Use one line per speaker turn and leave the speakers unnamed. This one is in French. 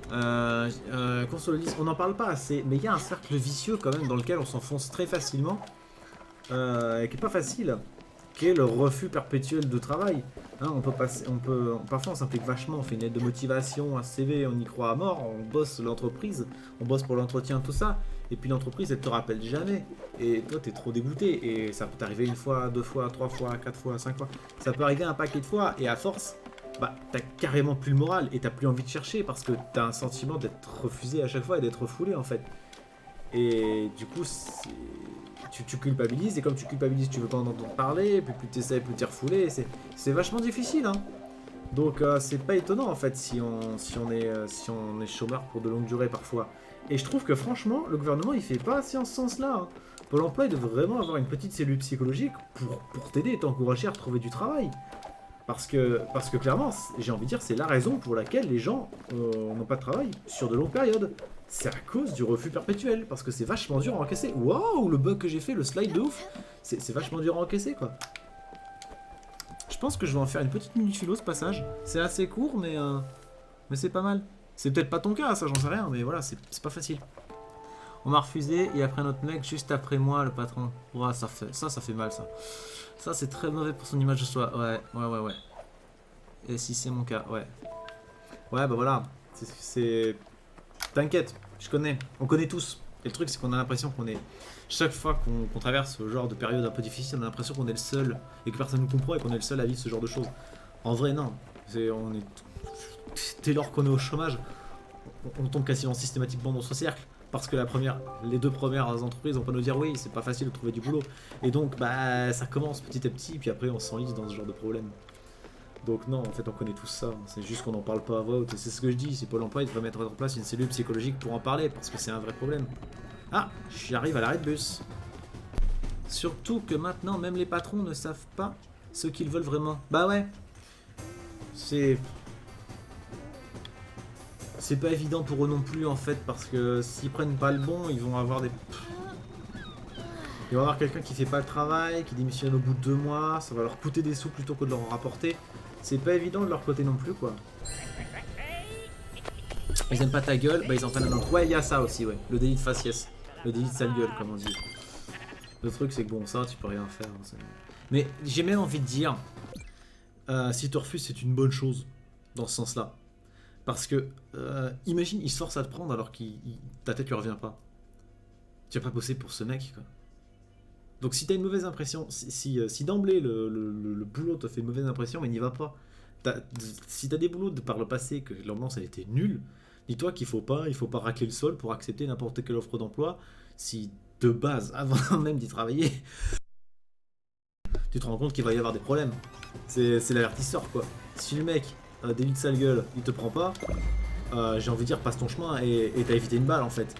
Qu'on se le dise, on n'en parle pas assez, mais il y a un cercle vicieux quand même dans lequel on s'enfonce très facilement, et qui est pas facile, qui est le refus perpétuel de travail. Hein, on peut passer, parfois on s'implique vachement, on fait une lettre de motivation, un CV, on y croit à mort, on bosse l'entreprise, on bosse pour l'entretien, tout ça, et puis l'entreprise elle te rappelle jamais, et toi t'es trop dégoûté, et ça peut t'arriver une fois, deux fois, trois fois, quatre fois, cinq fois, ça peut arriver un paquet de fois, et à force, bah t'as carrément plus le moral, et t'as plus envie de chercher, parce que t'as un sentiment d'être refusé à chaque fois, et d'être refoulé en fait. Et du coup, tu culpabilises, et comme tu culpabilises, tu veux pas en entendre parler, et puis plus t'essaies, plus t'es refoulé, c'est vachement difficile, hein. Donc c'est pas étonnant en fait si on est chômeur pour de longues durées parfois. Et je trouve que franchement, le gouvernement il fait pas assez en ce sens-là, hein. Pôle emploi il devrait vraiment avoir une petite cellule psychologique pour t'aider et t'encourager à retrouver du travail. Parce que clairement, j'ai envie de dire, c'est la raison pour laquelle les gens n'ont pas de travail sur de longues périodes. C'est à cause du refus perpétuel, parce que c'est vachement dur à encaisser. Waouh, le bug que j'ai fait, le slide de ouf, c'est vachement dur à encaisser quoi. Je pense que je vais en faire une petite minute philo ce passage. C'est assez court, mais c'est pas mal. C'est peut-être pas ton cas, ça j'en sais rien, mais voilà, c'est pas facile. On m'a refusé et après notre mec juste après moi, le patron. Ouah, ça fait mal ça. Ça c'est très mauvais pour son image de soi. Ouais. Et si c'est mon cas, ouais. Ouais, bah voilà. T'inquiète, je connais. On connaît tous. Et le truc, c'est qu'on a l'impression qu'on est. Chaque fois qu'on traverse ce genre de période un peu difficile, on a l'impression qu'on est le seul et que personne ne nous comprend et qu'on est le seul à vivre ce genre de choses. En vrai, non. Dès lors qu'on est au chômage, on tombe quasiment systématiquement dans ce cercle. Parce que les deux premières entreprises vont pas nous dire oui, c'est pas facile de trouver du boulot. Et donc, bah, ça commence petit à petit, puis après on s'enlise dans ce genre de problème. Donc non, en fait, on connaît tout ça. C'est juste qu'on n'en parle pas à voix haute. Et c'est ce que je dis. C'est Pôle emploi, il devrait mettre en place une cellule psychologique pour en parler, parce que c'est un vrai problème. Ah, j'arrive à l'arrêt de bus. Surtout que maintenant, même les patrons ne savent pas ce qu'ils veulent vraiment. Bah ouais. C'est... C'est pas évident pour eux non plus, en fait, parce que s'ils prennent pas le bon, ils vont avoir des... Il va y avoir quelqu'un qui fait pas le travail, qui démissionne au bout de 2 mois, ça va leur coûter des sous plutôt que de leur en rapporter. C'est pas évident de leur côté non plus, quoi. Ils aiment pas ta gueule, bah ils en prennent un autre. Ouais, il y a ça aussi, ouais. Le délit de faciès. Le délit de sale gueule, comme on dit. Le truc, c'est que bon, ça, tu peux rien faire. Hein, mais j'ai même envie de dire, si tu refuses, c'est une bonne chose, dans ce sens-là. Parce que, imagine, il se force à te prendre alors que ta tête lui revient pas. Tu vas pas bosser pour ce mec, quoi. Donc si t'as une mauvaise impression, si d'emblée le boulot te fait une mauvaise impression, mais n'y va pas. Si t'as des boulots de par le passé que l'ambiance elle était nulle, dis-toi qu'il il faut pas racler le sol pour accepter n'importe quelle offre d'emploi. Si de base, avant même d'y travailler, tu te rends compte qu'il va y avoir des problèmes. C'est l'avertisseur quoi. Si le mec a des vies de sale gueule, il te prend pas, j'ai envie de dire passe ton chemin et t'as évité une balle en fait.